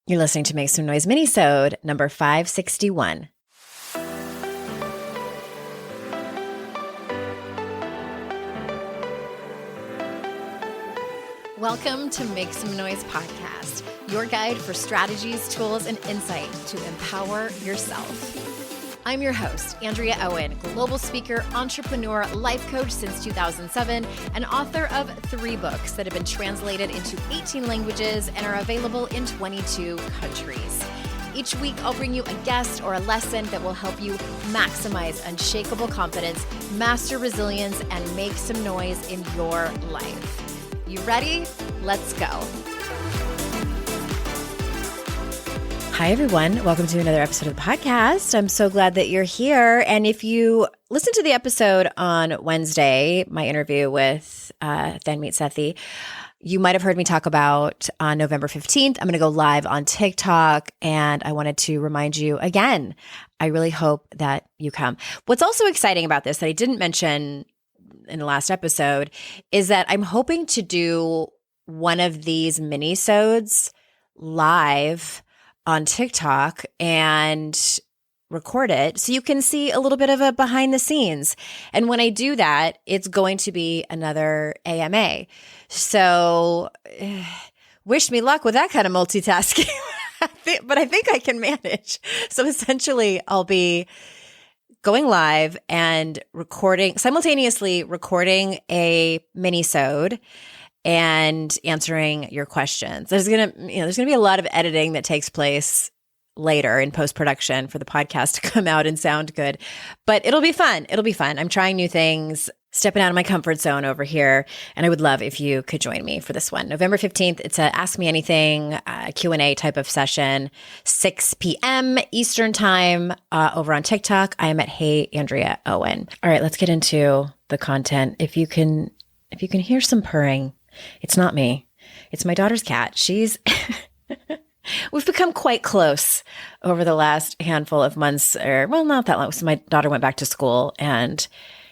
You're listening to Make Some Noise Minisode number 561. Welcome to Make Some Noise podcast, your guide for strategies, tools, and insight to empower yourself. I'm your host, Andrea Owen, global speaker, entrepreneur, life coach since 2007, and author of 3 books that have been translated into 18 languages and are available in 22 countries. Each week, I'll bring you a guest or a lesson that will help you maximize unshakable confidence, master resilience, and make some noise in your life. You ready? Let's go. Hi, everyone. Welcome to another episode of the podcast. I'm so glad that you're here. And if you listen to the episode on Wednesday, my interview with Then Meet Sethi, you might have heard me talk about on November 15th, I'm going to go live on TikTok. And I wanted to remind you again, I really hope that you come. What's also exciting about this that I didn't mention in the last episode is that I'm hoping to do one of these minisodes live on TikTok and record it so you can see a little bit of a behind the scenes. And when I do that, it's going to be another AMA. So wish me luck with that kind of multitasking, but I think I can manage. So essentially I'll be going live and simultaneously recording a minisode and answering your questions. There's gonna be a lot of editing that takes place later in post-production for the podcast to come out and sound good, but it'll be fun. I'm trying new things, stepping out of my comfort zone over here, and I would love if you could join me for this one. November 15th, it's a Ask Me Anything Q&A type of session, 6 p.m. Eastern time over on TikTok. I am at Hey Andrea Owen. All right, let's get into the content. If you can hear some purring, it's not me. It's my daughter's cat. We've become quite close over the last handful of months, not that long. So my daughter went back to school and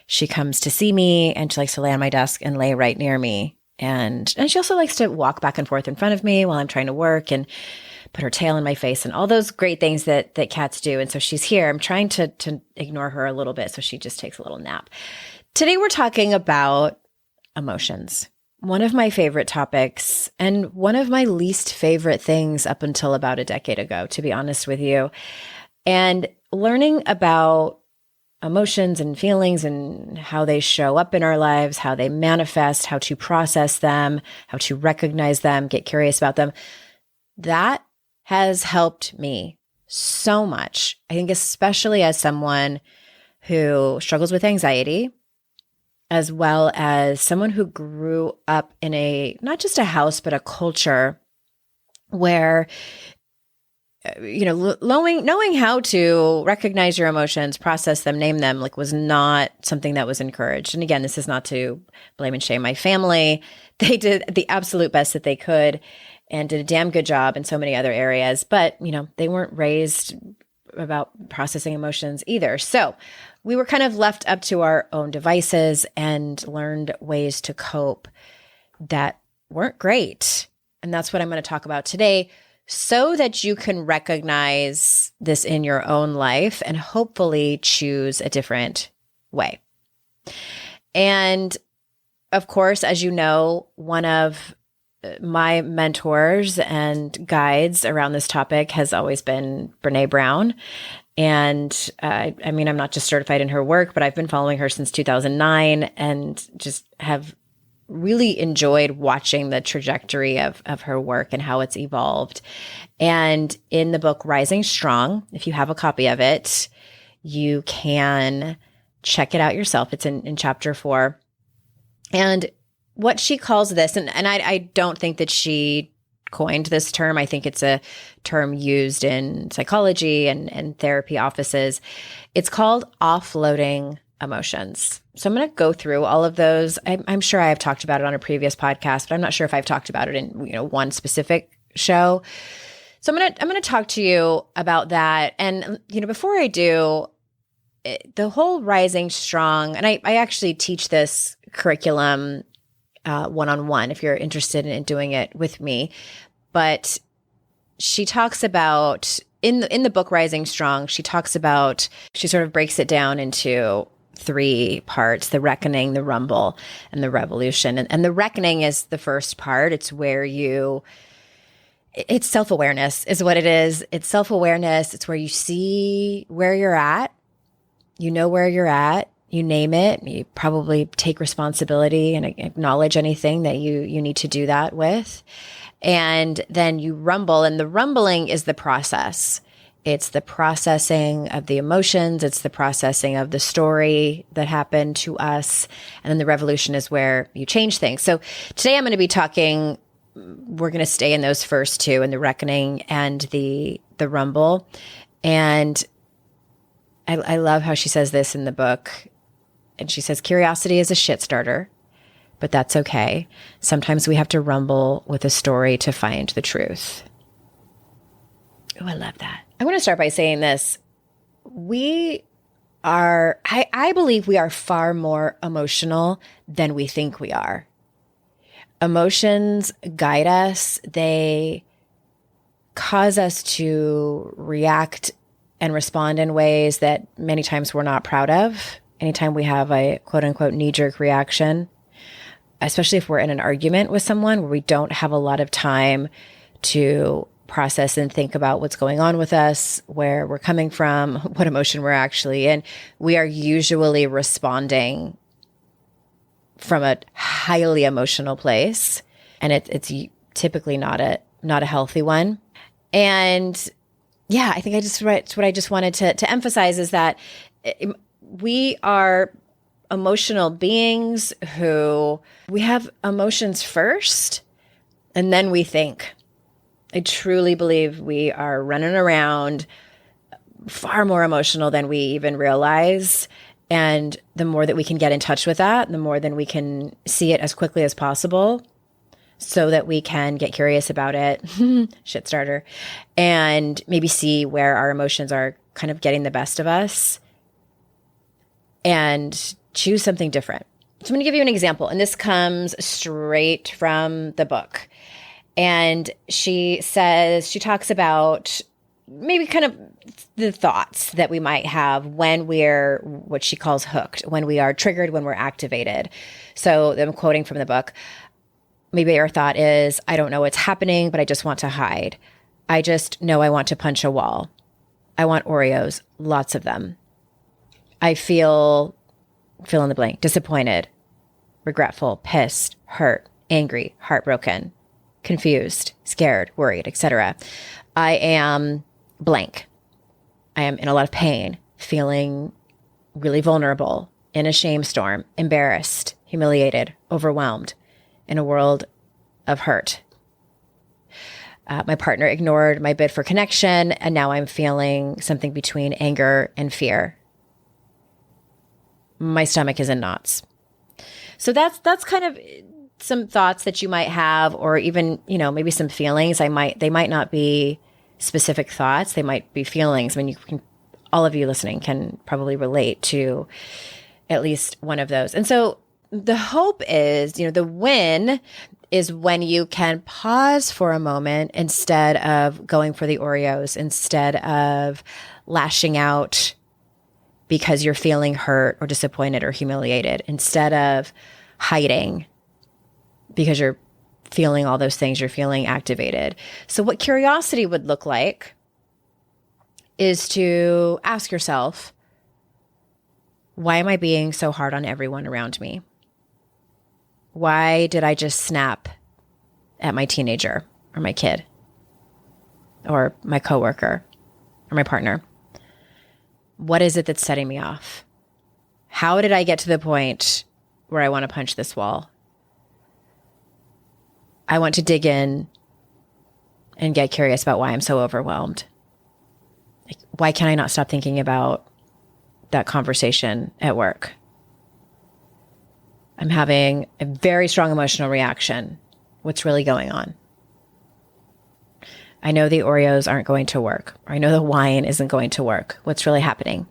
she comes to see me and she likes to lay on my desk and lay right near me. And she also likes to walk back and forth in front of me while I'm trying to work and put her tail in my face and all those great things that cats do. And so she's here. I'm trying to ignore her a little bit. So she just takes a little nap. Today we're talking about emotions. One of my favorite topics and one of my least favorite things up until about a decade ago, to be honest with you. And learning about emotions and feelings and how they show up in our lives, how they manifest, how to process them, how to recognize them, get curious about them, that has helped me so much. I think especially as someone who struggles with anxiety, as well as someone who grew up in not just a house, but a culture where, knowing how to recognize your emotions, process them, name them, was not something that was encouraged. And again, this is not to blame and shame my family. They did the absolute best that they could and did a damn good job in so many other areas, but, they weren't raised about processing emotions either. So we were kind of left up to our own devices and learned ways to cope that weren't great. And that's what I'm going to talk about today so that you can recognize this in your own life and hopefully choose a different way. And of course, as you know, one of my mentors and guides around this topic has always been Brené Brown. And I'm not just certified in her work, but I've been following her since 2009 and just have really enjoyed watching the trajectory of her work and how it's evolved. And in the book, Rising Strong, if you have a copy of it, you can check it out yourself. It's in chapter 4. And what she calls this, and I don't think that she coined this term. I think it's a term used in psychology and therapy offices. It's called offloading emotions. So I'm going to go through all of those. I'm sure I have talked about it on a previous podcast, but I'm not sure if I've talked about it in one specific show. So I'm going to talk to you about that. And before I do, the whole Rising Strong, and I actually teach this curriculum one-on-one if you're interested in doing it with me. But she talks about in the book Rising Strong, she talks about, she sort of breaks it down into three parts: the reckoning, the rumble, and the revolution. And the reckoning is the first part. It's where it's self-awareness is what it is. It's self-awareness. It's where you see where you're at. You know where you're at. You name it. You probably take responsibility and acknowledge anything that you need to do that with. And then you rumble, and the rumbling is the process. It's the processing of the emotions. It's the processing of the story that happened to us. And then the revolution is where you change things. So today I'm going to be talking, we're going to stay in those first two, in the reckoning and the rumble. And I love how she says this in the book. And she says, curiosity is a shit starter, but that's okay. Sometimes we have to rumble with a story to find the truth. Oh, I love that. I want to start by saying this. I believe we are far more emotional than we think we are. Emotions guide us. They cause us to react and respond in ways that many times we're not proud of. Anytime we have a quote unquote knee-jerk reaction, especially if we're in an argument with someone where we don't have a lot of time to process and think about what's going on with us, where we're coming from, what emotion we're actually in, we are usually responding from a highly emotional place. And it's typically not a healthy one. And yeah, I think it's what I just wanted to emphasize is that we are emotional beings who we have emotions first, and then we think. I truly believe we are running around far more emotional than we even realize. And the more that we can get in touch with that, the more then we can see it as quickly as possible so that we can get curious about it, shit starter, and maybe see where our emotions are kind of getting the best of us and choose something different. So I'm going to give you an example, and this comes straight from the book. And she talks about maybe kind of the thoughts that we might have when we're what she calls hooked, when we are triggered, when we're activated. So I'm quoting from the book. Maybe our thought is, I don't know what's happening, but I just want to hide. I just know I want to punch a wall. I want Oreos, lots of them. I feel in the blank, disappointed, regretful, pissed, hurt, angry, heartbroken, confused, scared, worried, etc. I am blank. I am in a lot of pain, feeling really vulnerable, in a shame storm, embarrassed, humiliated, overwhelmed, in a world of hurt. My partner ignored my bid for connection, and now I'm feeling something between anger and fear. My stomach is in knots. So that's kind of some thoughts that you might have, or even, maybe some feelings. They might not be specific thoughts. They might be feelings. I mean, all of you listening can probably relate to at least one of those. And so the hope is, the win is when you can pause for a moment instead of going for the Oreos, instead of lashing out because you're feeling hurt or disappointed or humiliated, instead of hiding because you're feeling all those things, you're feeling activated. So what curiosity would look like is to ask yourself, why am I being so hard on everyone around me? Why did I just snap at my teenager or my kid or my coworker or my partner? What is it that's setting me off? How did I get to the point where I want to punch this wall? I want to dig in and get curious about why I'm so overwhelmed. Like, why can I not stop thinking about that conversation at work? I'm having a very strong emotional reaction. What's really going on? I know the Oreos aren't going to work. Or I know the wine isn't going to work. What's really happening?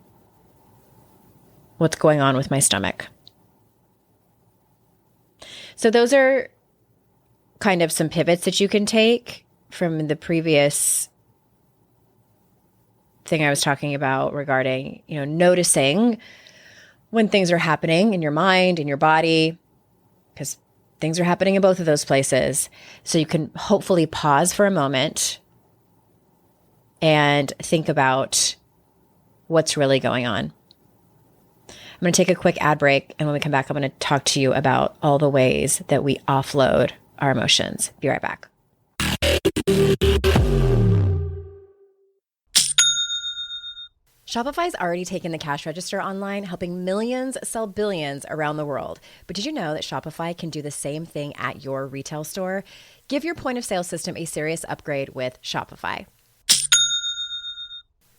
What's going on with my stomach? So those are kind of some pivots that you can take from the previous thing I was talking about regarding, noticing when things are happening in your mind, in your body, because things are happening in both of those places. So you can hopefully pause for a moment and think about what's really going on. I'm going to take a quick ad break. And when we come back, I'm going to talk to you about all the ways that we offload our emotions. Be right back. Shopify's already taken the cash register online, helping millions sell billions around the world. But did you know that Shopify can do the same thing at your retail store? Give your point of sale system a serious upgrade with Shopify.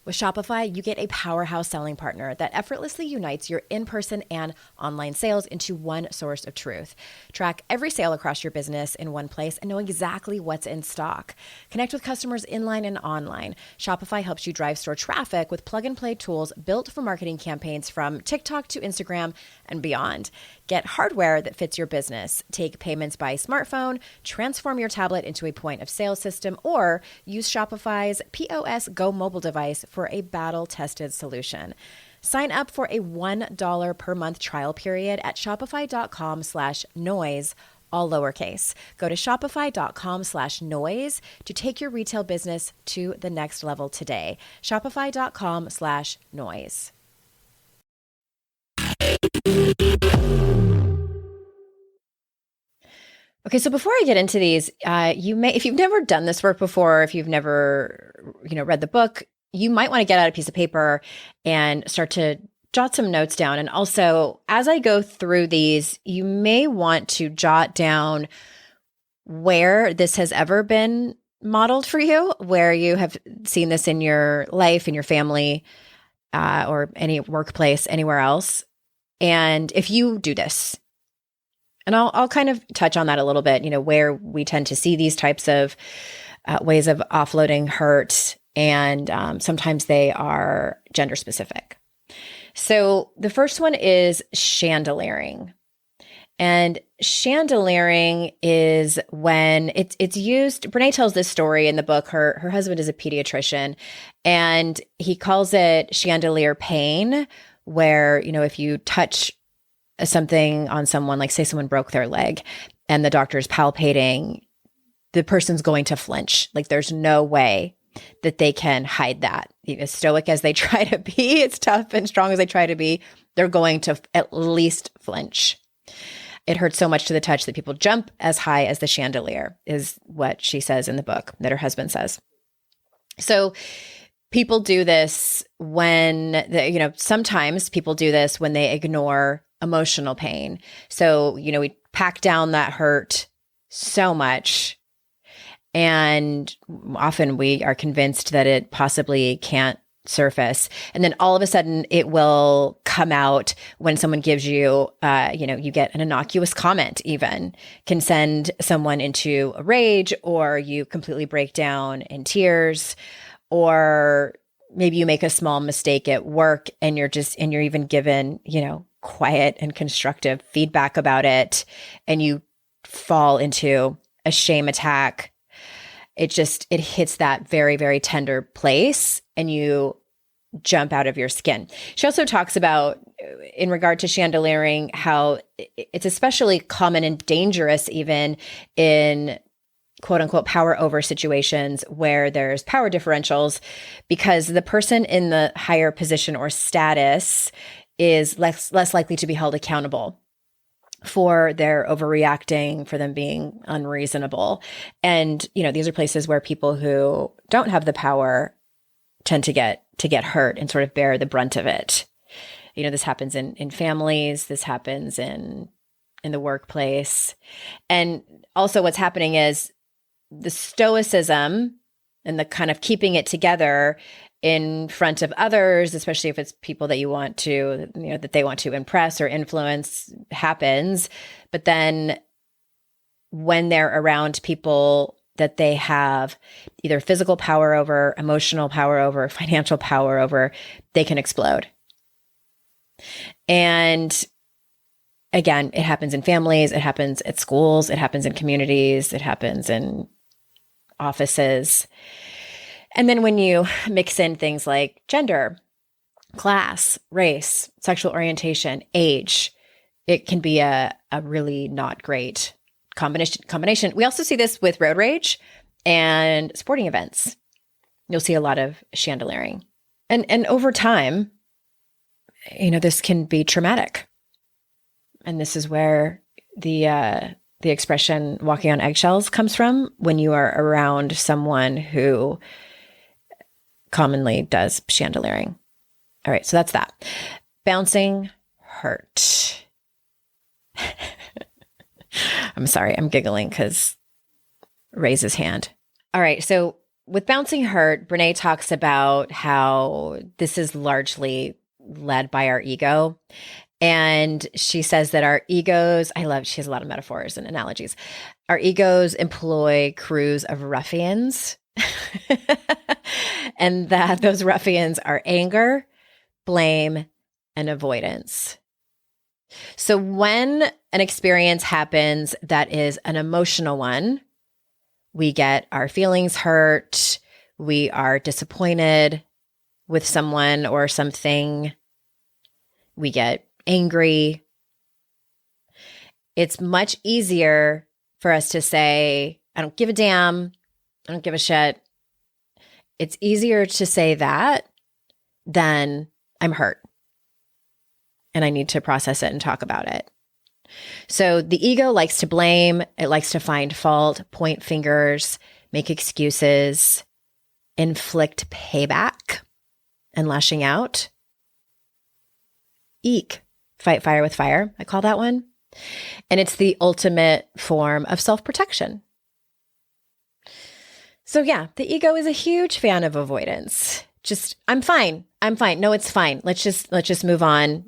With Shopify, you get a powerhouse selling partner that effortlessly unites your in-person and online sales into one source of truth. Track every sale across your business in one place and know exactly what's in stock. Connect with customers inline and online. Shopify helps you drive store traffic with plug-and-play tools built for marketing campaigns from TikTok to Instagram and beyond. Get hardware that fits your business. Take payments by smartphone, transform your tablet into a point of sale system, or use Shopify's POS Go mobile device for a battle-tested solution. Sign up for a $1 per month trial period at shopify.com/noise, all lowercase. Go to shopify.com/noise to take your retail business to the next level today. Shopify.com/noise. Okay, so before I get into these, you may, if you've never done this work before, if you've never, read the book, you might want to get out a piece of paper and start to jot some notes down. And also, as I go through these, you may want to jot down where this has ever been modeled for you, where you have seen this in your life, in your family, or any workplace, anywhere else. And if you do this, and I'll kind of touch on that a little bit, where we tend to see these types of ways of offloading hurt. And sometimes they are gender specific. So the first one is chandeliering. And chandeliering is when it's used. Brené tells this story in the book. Her husband is a pediatrician, and he calls it chandelier pain, where, if you touch something on someone, like say someone broke their leg and the doctor's palpating, the person's going to flinch. Like there's no way that they can hide that. As stoic as they try to be, as tough and strong as they try to be, they're going to at least flinch. It hurts so much to the touch that people jump as high as the chandelier, is what she says in the book, that her husband says. So people do this when, sometimes people do this when they ignore emotional pain. So, we pack down that hurt so much, and often we are convinced that it possibly can't surface. And then all of a sudden it will come out when someone gives you, you get an innocuous comment, even can send someone into a rage, or you completely break down in tears, or maybe you make a small mistake at work and you're even given, quiet and constructive feedback about it, and you fall into a shame attack. It hits that very, very tender place, and you jump out of your skin. She also talks about, in regard to chandeliering, how it's especially common and dangerous even in quote unquote power over situations where there's power differentials, because the person in the higher position or status is less likely to be held accountable for their overreacting, for them being unreasonable. And, these are places where people who don't have the power tend to get hurt and sort of bear the brunt of it. This happens in families, this happens in the workplace. And also what's happening is the stoicism and the kind of keeping it together in front of others, especially if it's people that you want to, that they want to impress or influence, happens. But then when they're around people that they have either physical power over, emotional power over, financial power over, they can explode. And again, it happens in families, it happens at schools, it happens in communities, it happens in offices. And then when you mix in things like gender, class, race, sexual orientation, age, it can be a really not great combination. We also see this with road rage and sporting events. You'll see a lot of chandeliering. And over time, this can be traumatic. And this is where the expression walking on eggshells comes from, when you are around someone who commonly does chandeliering. All right, so that's that. Bouncing hurt. I'm sorry, I'm giggling because raise his hand. All right, so with bouncing hurt, Brené talks about how this is largely led by our ego. And she says that our egos, she has a lot of metaphors and analogies. Our egos employ crews of ruffians, and that those ruffians are anger, blame, and avoidance. So when an experience happens that is an emotional one, we get our feelings hurt, we are disappointed with someone or something, we get angry. It's much easier for us to say, I don't give a damn, I don't give a shit. It's easier to say that than I'm hurt and I need to process it and talk about it. So the ego likes to blame, it likes to find fault, point fingers, make excuses, inflict payback and lashing out. Eek, fight fire with fire, I call that one. And it's the ultimate form of self-protection. So yeah, the ego is a huge fan of avoidance. Just, I'm fine. No, it's fine. Let's just move on.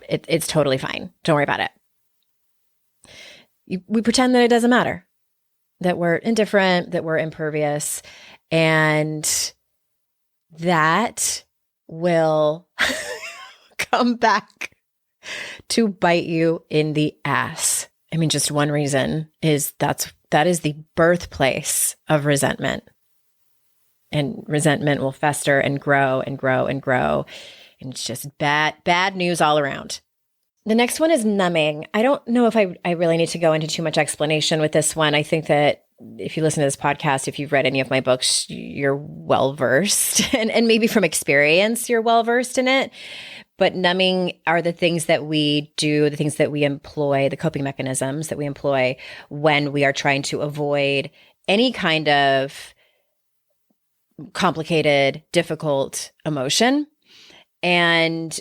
It's totally fine. Don't worry about it. We pretend that it doesn't matter, that we're indifferent, that we're impervious, and that will come back to bite you in the ass. I mean, just one reason is that is the birthplace of resentment. And resentment will fester and grow and grow and grow. And it's just bad news all around. The next one is numbing. I don't know if I really need to go into too much explanation with this one. I think that if you listen to this podcast, if you've read any of my books, you're well-versed. And maybe from experience, you're well-versed in it. But numbing are the things that we do, the things that we employ, the coping mechanisms that we employ when we are trying to avoid any kind of complicated, difficult emotion. And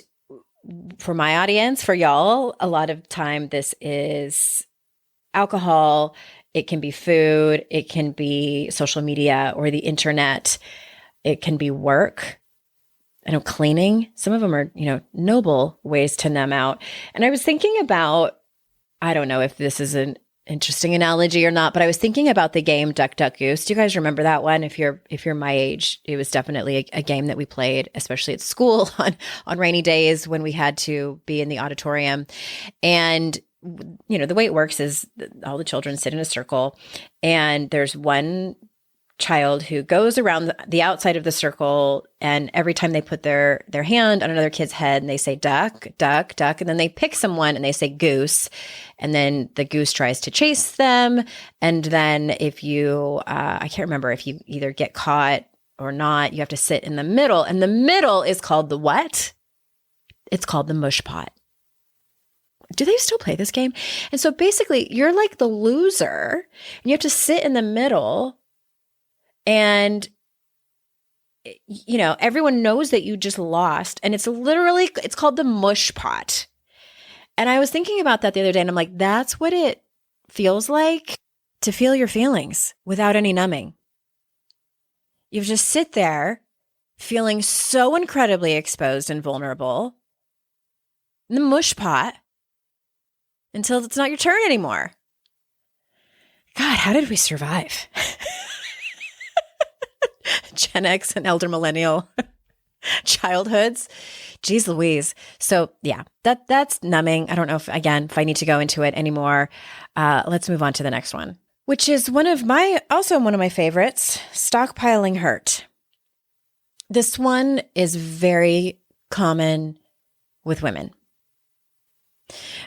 for my audience, for y'all, a lot of time this is alcohol, it can be food, it can be social media or the internet, it can be work. I know cleaning, some of them are, noble ways to numb out. And I was thinking about, I don't know if this is an interesting analogy or not, but I was thinking about the game Duck, Duck, Goose. Do you guys remember that one? If you're my age, it was definitely a game that we played, especially at school on rainy days when we had to be in the auditorium. And the way it works is all the children sit in a circle, and there's one child who goes around the outside of the circle, and every time they put their hand on another kid's head and they say duck, duck, duck, and then they pick someone and they say goose, and then the goose tries to chase them. And then if you, I can't remember if you either get caught or not, you have to sit in the middle, and the middle is called the what? It's called the mush pot. Do they still play this game? And so basically you're like the loser and you have to sit in the middle. And, everyone knows that you just lost. And it's called the mush pot. And I was thinking about that the other day, and I'm like, that's what it feels like to feel your feelings without any numbing. You just sit there feeling so incredibly exposed and vulnerable in the mush pot until it's not your turn anymore. God, how did we survive? Gen X and elder millennial childhoods. Geez Louise. So yeah, that's numbing. I don't know if I need to go into it anymore. Let's move on to the next one. which is one of my favorites, stockpiling hurt. This one is very common with women.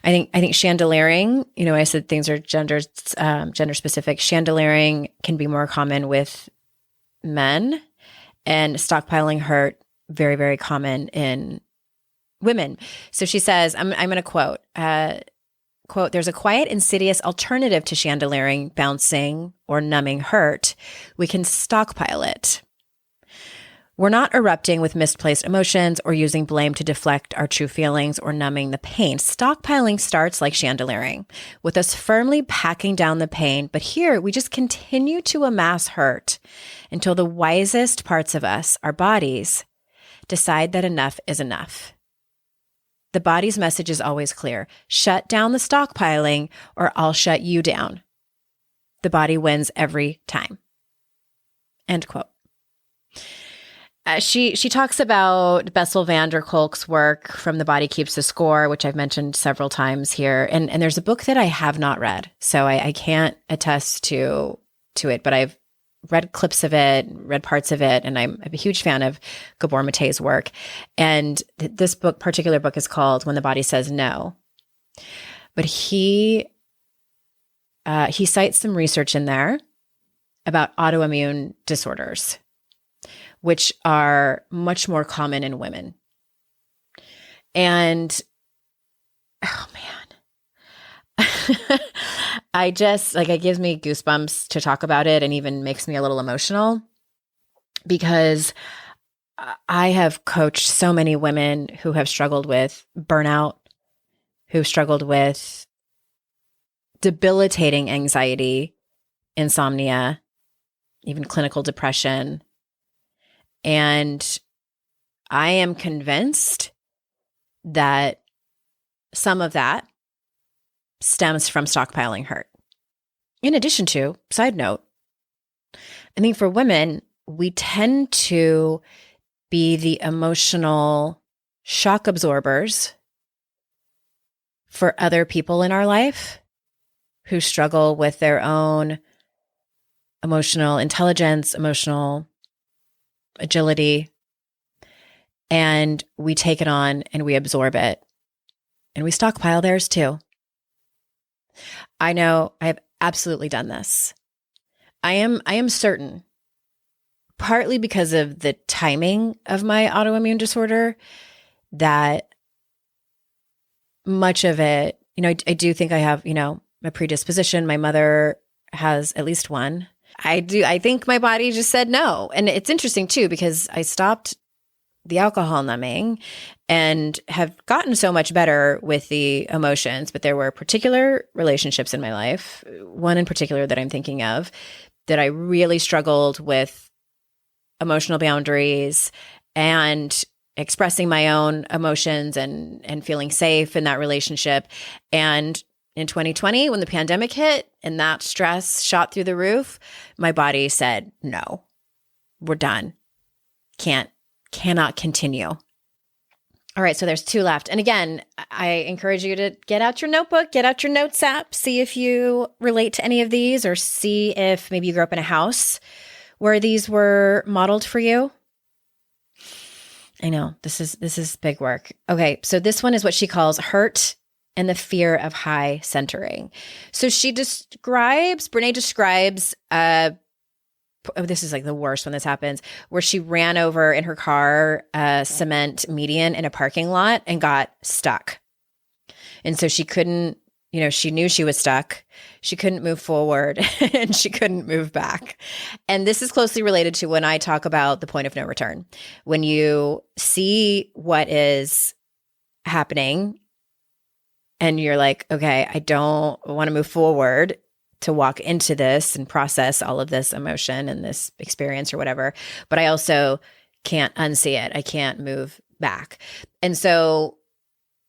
I think chandeliering, I said things are gender specific. Chandeliering can be more common with men, and stockpiling hurt, very, very common in women. So she says, I'm going to quote, there's a quiet, insidious alternative to chandeliering, bouncing, or numbing hurt. We can stockpile it. We're not erupting with misplaced emotions or using blame to deflect our true feelings or numbing the pain. Stockpiling starts like chandeliering, with us firmly packing down the pain. But here, we just continue to amass hurt until the wisest parts of us, our bodies, decide that enough is enough. The body's message is always clear. Shut down the stockpiling or I'll shut you down. The body wins every time. End quote. She talks about Bessel van der Kolk's work from The Body Keeps the Score, which I've mentioned several times here. And there's a book that I have not read, so I can't attest to it, but I've read clips of it, read parts of it, and I'm a huge fan of Gabor Mate's work. And this particular book is called When the Body Says No. But he cites some research in there about autoimmune disorders, which are much more common in women. And, oh man, it gives me goosebumps to talk about it and even makes me a little emotional because I have coached so many women who have struggled with burnout, who've struggled with debilitating anxiety, insomnia, even clinical depression. And I am convinced that some of that stems from stockpiling hurt. In addition to, side note, I think for women, we tend to be the emotional shock absorbers for other people in our life who struggle with their own emotional intelligence, emotional agility, and we take it on and we absorb it and we stockpile theirs too. I know I have absolutely done this. I am certain, partly because of the timing of my autoimmune disorder, that much of it, I do think I have, a predisposition. My mother has at least one. I think my body just said no. And it's interesting too, because I stopped the alcohol numbing and have gotten so much better with the emotions. But there were particular relationships in my life, one in particular that I'm thinking of, that I really struggled with emotional boundaries and expressing my own emotions and feeling safe in that relationship. And in 2020, when the pandemic hit and that stress shot through the roof, my body said, no, we're done. Cannot continue. All right, so there's two left. And again, I encourage you to get out your notebook, get out your notes app, see if you relate to any of these, or see if maybe you grew up in a house where these were modeled for you. I know this is big work. Okay, so this one is what she calls hurt and the fear of high centering. So Brené describes, this is like the worst when this happens, where she ran over in her car a cement median in a parking lot and got stuck. And so she couldn't, she knew she was stuck. She couldn't move forward and she couldn't move back. And this is closely related to when I talk about the point of no return. When you see what is happening and you're like, okay, I don't want to move forward to walk into this and process all of this emotion and this experience or whatever, but I also can't unsee it. I can't move back. And so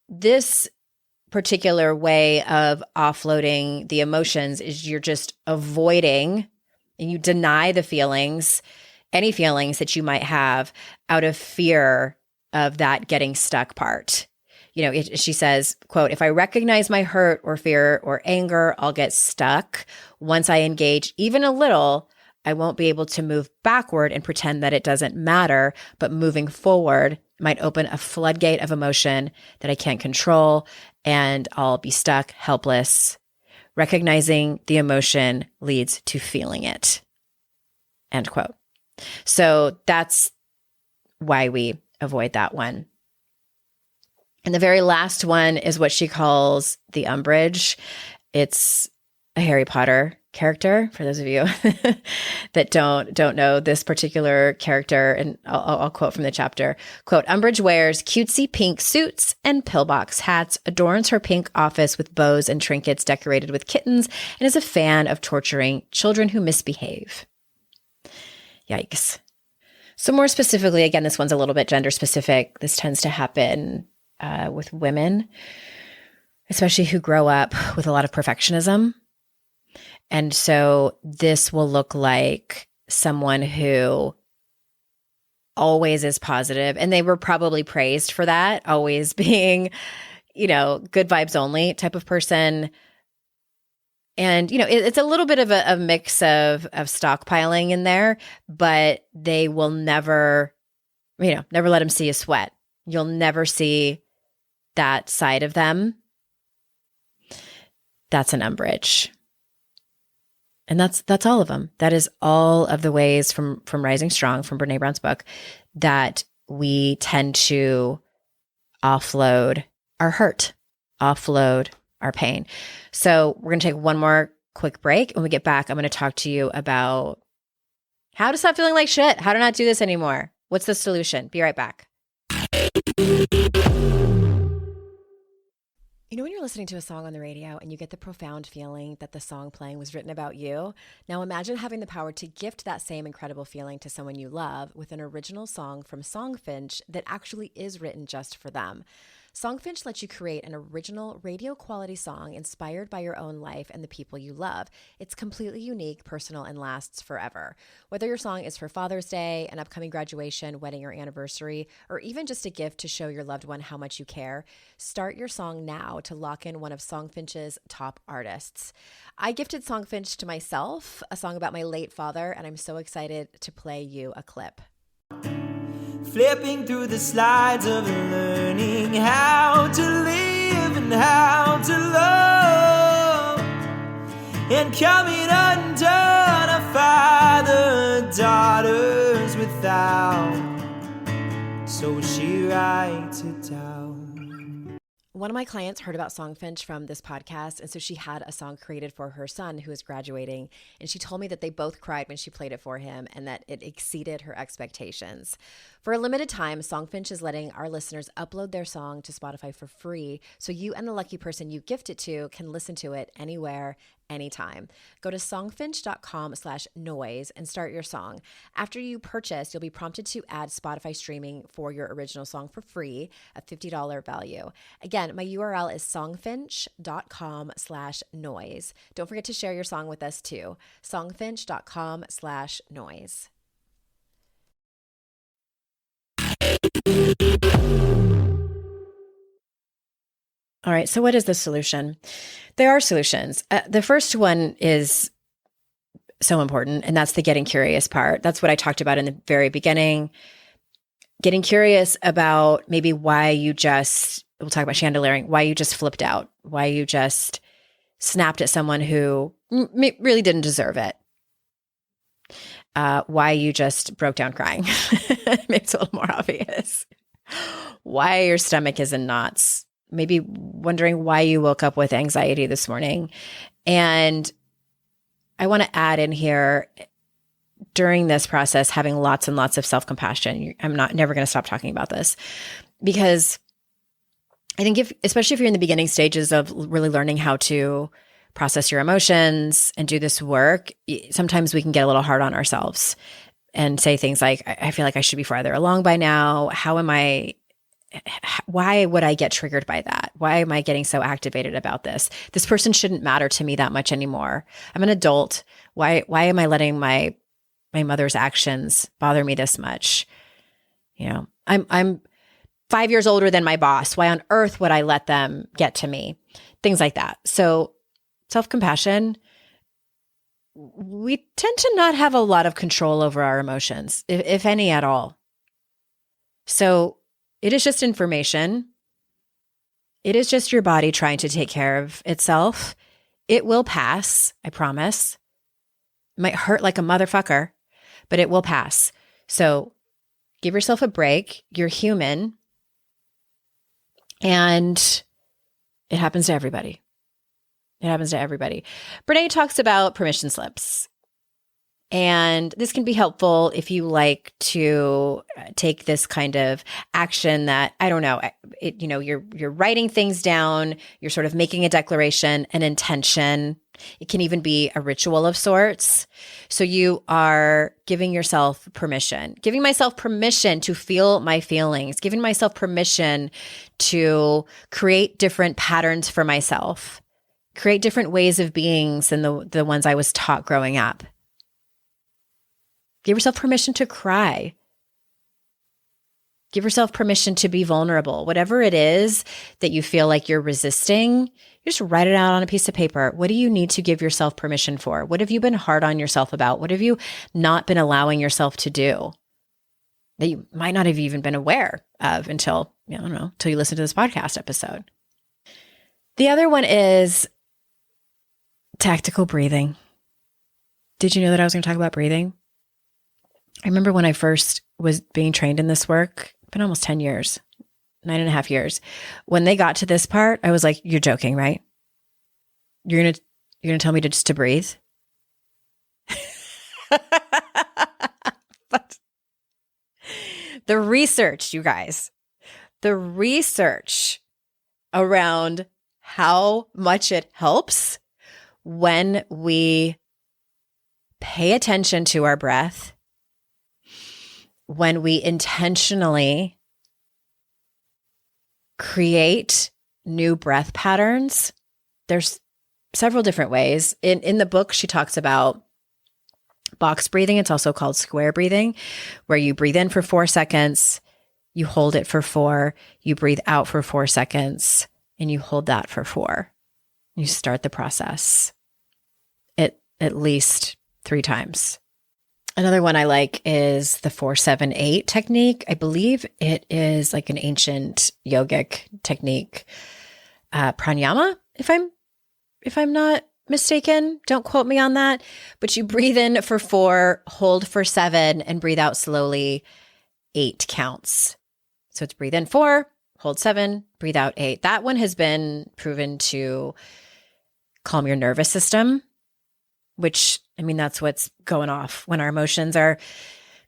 this particular way of offloading the emotions is you're just avoiding and you deny the feelings, any feelings that you might have out of fear of that getting stuck part. She says, quote, if I recognize my hurt or fear or anger, I'll get stuck. Once I engage even a little, I won't be able to move backward and pretend that it doesn't matter, but moving forward might open a floodgate of emotion that I can't control, and I'll be stuck, helpless. Recognizing the emotion leads to feeling it. End quote. So that's why we avoid that one. And the very last one is what she calls the umbrage. It's a Harry Potter character, for those of you that don't know this particular character. And I'll quote from the chapter. Quote, Umbridge wears cutesy pink suits and pillbox hats, adorns her pink office with bows and trinkets decorated with kittens, and is a fan of torturing children who misbehave. Yikes. So more specifically, again, this one's a little bit gender specific. This tends to happen with women, especially who grow up with a lot of perfectionism. And so this will look like someone who always is positive, and they were probably praised for that, always being, good vibes only type of person. And, it's a little bit of a mix of stockpiling in there, but they will never let them see you sweat. You'll never see that side of them. That's an umbrage. And that's all of them. That is all of the ways from Rising Strong, from Brené Brown's book, that we tend to offload our hurt, offload our pain. So we're going to take one more quick break. When we get back, I'm going to talk to you about how to stop feeling like shit, how to not do this anymore. What's the solution? Be right back. When you're listening to a song on the radio and you get the profound feeling that the song playing was written about you, now imagine having the power to gift that same incredible feeling to someone you love with an original song from Songfinch that actually is written just for them. Songfinch lets you create an original radio quality song inspired by your own life and the people you love. It's completely unique, personal, and lasts forever. Whether your song is for Father's Day, an upcoming graduation, wedding, or anniversary, or even just a gift to show your loved one how much you care, start your song now to lock in one of Songfinch's top artists. I gifted Songfinch to myself, a song about my late father, and I'm so excited to play you a clip. Flipping through the slides of learning how to live and how to love, and coming undone a father, daughters without, so she writes it down. One of my clients heard about Songfinch from this podcast, and so she had a song created for her son who was graduating, and she told me that they both cried when she played it for him and that it exceeded her expectations. For a limited time, Songfinch is letting our listeners upload their song to Spotify for free, so you and the lucky person you gift it to can listen to it anywhere, anytime. Go to songfinch.com/noise and start your song. After you purchase, you'll be prompted to add Spotify streaming for your original song for free, a $50 value. Again, my URL is songfinch.com/noise. Don't forget to share your song with us too. songfinch.com/noise. All right, so what is the solution? There are solutions. The first one is so important, and that's the getting curious part. That's what I talked about in the very beginning. Getting curious about maybe why you we'll talk about chandeliering, why you just flipped out, why you just snapped at someone who really didn't deserve it. Why you just broke down crying. Maybe it's a little more obvious. Why your stomach is in knots. Maybe wondering why you woke up with anxiety this morning. And I want to add in here, during this process, having lots and lots of self-compassion. I'm never going to stop talking about this, because I think especially if you're in the beginning stages of really learning how to process your emotions and do this work, sometimes we can get a little hard on ourselves and say things like, I feel like I should be farther along by now. Why would I get triggered by that? Why am I getting so activated about this? This person shouldn't matter to me that much anymore. I'm an adult. Why am I letting my mother's actions bother me this much? I'm 5 years older than my boss. Why on earth would I let them get to me? Things like that. So self-compassion, we tend to not have a lot of control over our emotions, if any at all. So it is just information. It is just your body trying to take care of itself. It will pass, I promise. It might hurt like a motherfucker, but it will pass. So give yourself a break. You're human. And it happens to everybody. It happens to everybody. Brené talks about permission slips. And this can be helpful if you like to take this kind of action that, I don't know, you're writing things down, you're sort of making a declaration, an intention. It can even be a ritual of sorts. So you are giving yourself permission, giving myself permission to feel my feelings, giving myself permission to create different patterns for myself, create different ways of being than the ones I was taught growing up. Give yourself permission to cry. Give yourself permission to be vulnerable. Whatever it is that you feel like you're resisting, you just write it out on a piece of paper. What do you need to give yourself permission for? What have you been hard on yourself about? What have you not been allowing yourself to do that you might not have even been aware of until, until you listen to this podcast episode? The other one is tactical breathing. Did you know that I was going to talk about breathing? I remember when I first was being trained in this work, it's been almost 10 years, 9.5 years. When they got to this part, I was like, you're joking, right? You're going to tell me to breathe? But the research, you guys, the research around how much it helps when we pay attention to our breath, when we intentionally create new breath patterns. There's several different ways. In the book, she talks about box breathing. It's also called square breathing, where you breathe in for 4 seconds, you hold it for 4, you breathe out for 4 seconds, and you hold that for 4. You start the process at least 3 times. Another one I like is the 4-7-8 technique. I believe it is like an ancient yogic technique, pranayama, if I'm not mistaken. Don't quote me on that. But you breathe in for 4, hold for 7, and breathe out slowly 8 counts. So it's breathe in 4, hold 7, breathe out 8. That one has been proven to calm your nervous system, which, that's what's going off when our emotions are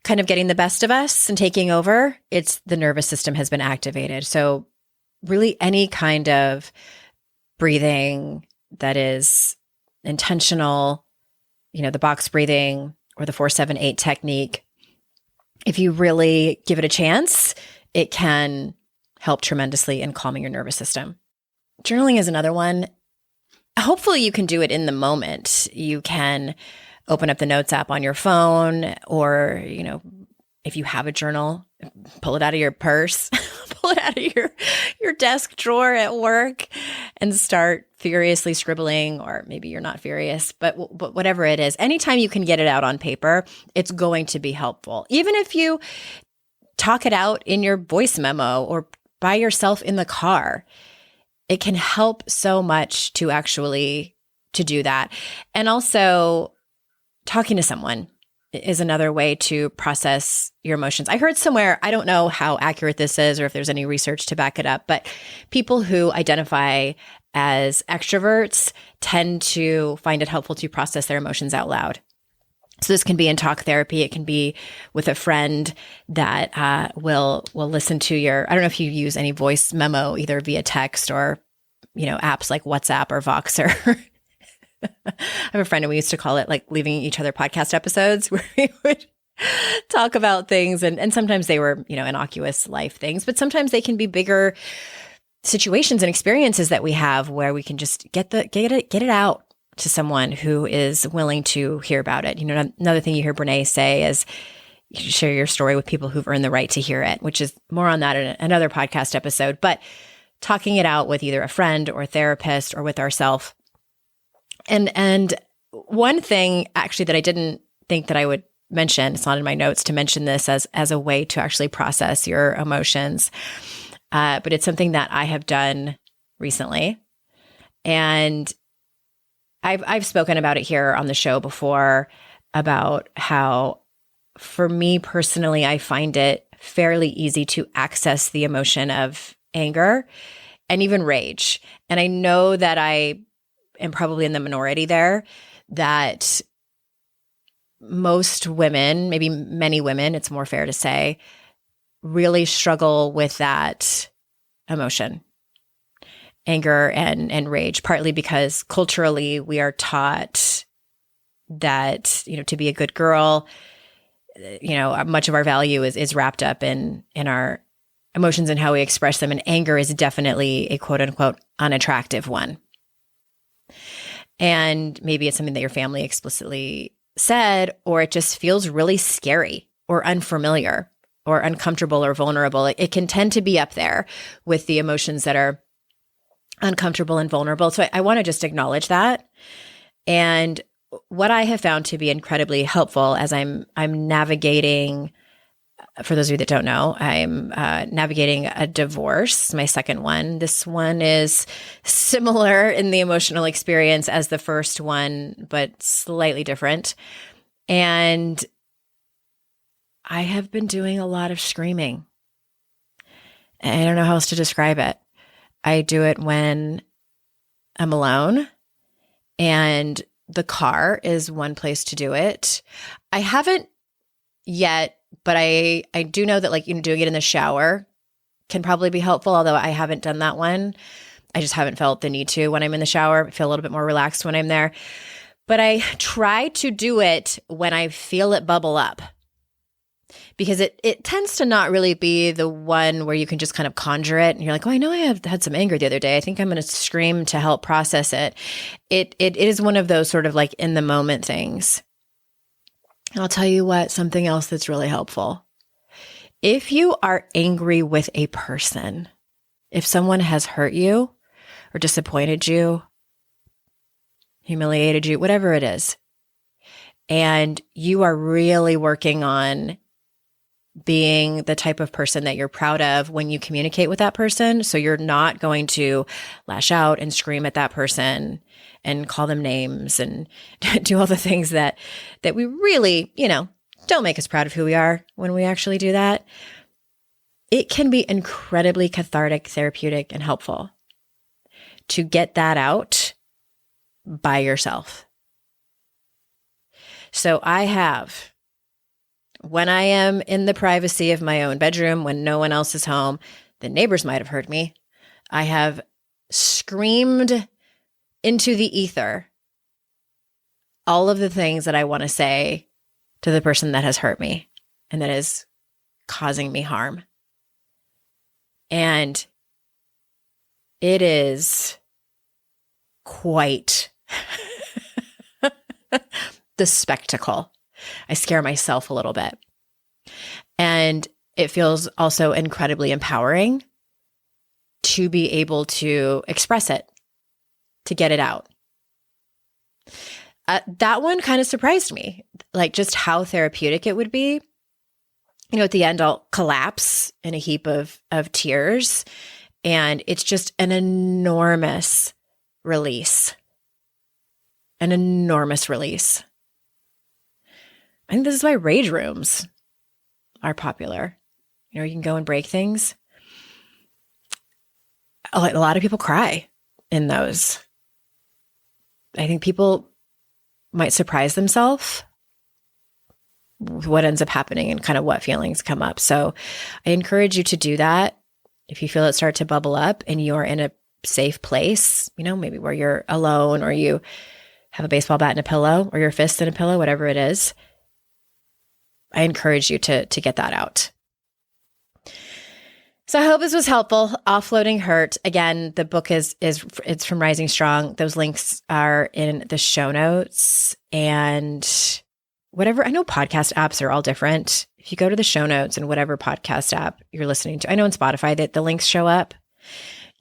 kind of getting the best of us and taking over. It's the nervous system has been activated. So really any kind of breathing that is intentional, the box breathing or the 4-7-8 technique, if you really give it a chance, it can help tremendously in calming your nervous system. Journaling is another one. Hopefully you can do it in the moment. You can open up the notes app on your phone, or, if you have a journal, pull it out of your purse, pull it out of your desk drawer at work and start furiously scribbling, or maybe you're not furious, but whatever it is, anytime you can get it out on paper, it's going to be helpful. Even if you talk it out in your voice memo or by yourself in the car, it can help so much to do that. And also talking to someone is another way to process your emotions. I heard somewhere, I don't know how accurate this is or if there's any research to back it up, but people who identify as extroverts tend to find it helpful to process their emotions out loud. So this can be in talk therapy. It can be with a friend that will listen to your, I don't know if you use any voice memo, either via text or, apps like WhatsApp or Voxer. I have a friend and we used to call it like leaving each other podcast episodes, where we would talk about things. And sometimes they were, innocuous life things, but sometimes they can be bigger situations and experiences that we have where we can just get it out to someone who is willing to hear about it. Another thing you hear Brené say is You should share your story with people who've earned the right to hear it, which is more on that in another podcast episode. But talking it out with either a friend or a therapist or with ourselves. And one thing actually that I didn't think that I would mention, it's not in my notes to mention this as a way to actually process your emotions. But it's something that I have done recently. And I've spoken about it here on the show before about how, for me personally, I find it fairly easy to access the emotion of anger and even rage. And I know that I am probably in the minority there, that most women, maybe many women, it's more fair to say, really struggle with that emotion, anger and rage, partly because culturally we are taught that, to be a good girl, much of our value is wrapped up in our emotions and how we express them. And anger is definitely a quote unquote unattractive one. And maybe it's something that your family explicitly said, or it just feels really scary or unfamiliar or uncomfortable or vulnerable. It can tend to be up there with the emotions that are uncomfortable and vulnerable. So I want to just acknowledge that. And what I have found to be incredibly helpful as I'm navigating, for those of you that don't know, I'm navigating a divorce, my second one. This one is similar in the emotional experience as the first one, but slightly different. And I have been doing a lot of screaming. I don't know how else to describe it. I do it when I'm alone, and the car is one place to do it. I haven't yet, but I do know that doing it in the shower can probably be helpful, although I haven't done that one. I just haven't felt the need to when I'm in the shower. I feel a little bit more relaxed when I'm there. But I try to do it when I feel it bubble up, because it tends to not really be the one where you can just kind of conjure it and you're like, oh, I know I have had some anger the other day. I think I'm going to scream to help process it. It is one of those sort of like in the moment things. And I'll tell you what, something else that's really helpful. If you are angry with a person, if someone has hurt you or disappointed you, humiliated you, whatever it is, and you are really working on being the type of person that you're proud of when you communicate with that person. So you're not going to lash out and scream at that person and call them names and do all the things that we really, don't make us proud of who we are when we actually do that. It can be incredibly cathartic, therapeutic, and helpful to get that out by yourself. So I have, when I am in the privacy of my own bedroom, when no one else is home, the neighbors might have heard me, I have screamed into the ether all of the things that I want to say to the person that has hurt me and that is causing me harm. And it is quite the spectacle. I scare myself a little bit. And it feels also incredibly empowering to be able to express it, to get it out. That one kind of surprised me, like just how therapeutic it would be. At the end, I'll collapse in a heap of tears, and it's just an enormous release. An enormous release. I think this is why rage rooms are popular. You can go and break things. A lot of people cry in those. I think people might surprise themselves with what ends up happening and kind of what feelings come up. So I encourage you to do that. If you feel it start to bubble up and you're in a safe place, maybe where you're alone, or you have a baseball bat and a pillow, or your fist and a pillow, whatever it is, I encourage you to get that out. So I hope this was helpful. Offloading hurt. Again, the book it's from Rising Strong. Those links are in the show notes. And whatever. I know podcast apps are all different. If you go to the show notes and whatever podcast app you're listening to, I know in Spotify that the links show up.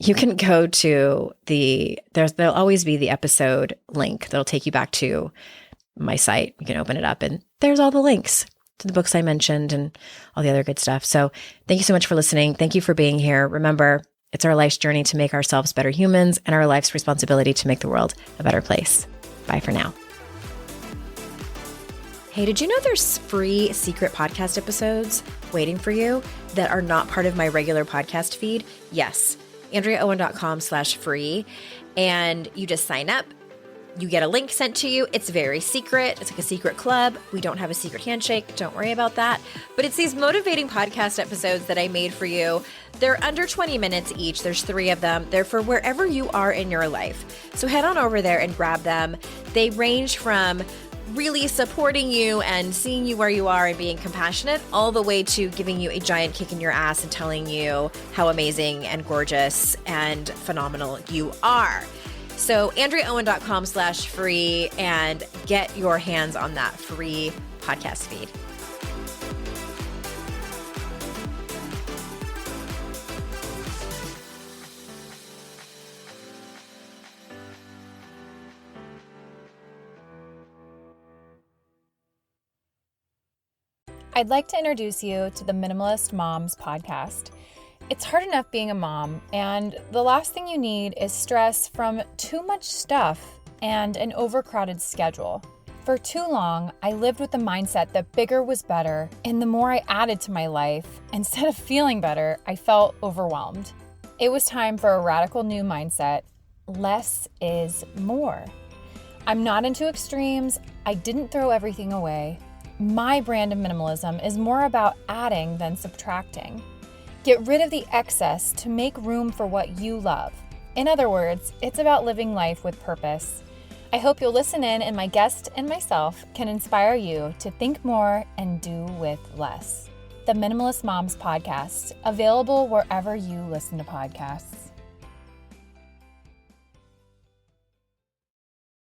You can go to there'll always be the episode link that'll take you back to my site. You can open it up and there's all the links to the books I mentioned and all the other good stuff. So thank you so much for listening. Thank you for being here. Remember, it's our life's journey to make ourselves better humans and our life's responsibility to make the world a better place. Bye for now. Hey, did you know there's free secret podcast episodes waiting for you that are not part of my regular podcast feed? Yes, AndreaOwen.com/free. And you just sign up. You get a link sent to you. It's very secret. It's like a secret club. We don't have a secret handshake. Don't worry about that. But it's these motivating podcast episodes that I made for you. They're under 20 minutes each. There's 3 of them. They're for wherever you are in your life. So head on over there and grab them. They range from really supporting you and seeing you where you are and being compassionate, all the way to giving you a giant kick in your ass and telling you how amazing and gorgeous and phenomenal you are. So AndreaOwen.com/free and get your hands on that free podcast feed. I'd like to introduce you to the Minimalist Moms podcast. It's hard enough being a mom, and the last thing you need is stress from too much stuff and an overcrowded schedule. For too long, I lived with the mindset that bigger was better, and the more I added to my life, instead of feeling better, I felt overwhelmed. It was time for a radical new mindset. Less is more. I'm not into extremes. I didn't throw everything away. My brand of minimalism is more about adding than subtracting. Get rid of the excess to make room for what you love. In other words, it's about living life with purpose. I hope you'll listen in, and my guest and myself can inspire you to think more and do with less. The Minimalist Moms podcast, available wherever you listen to podcasts.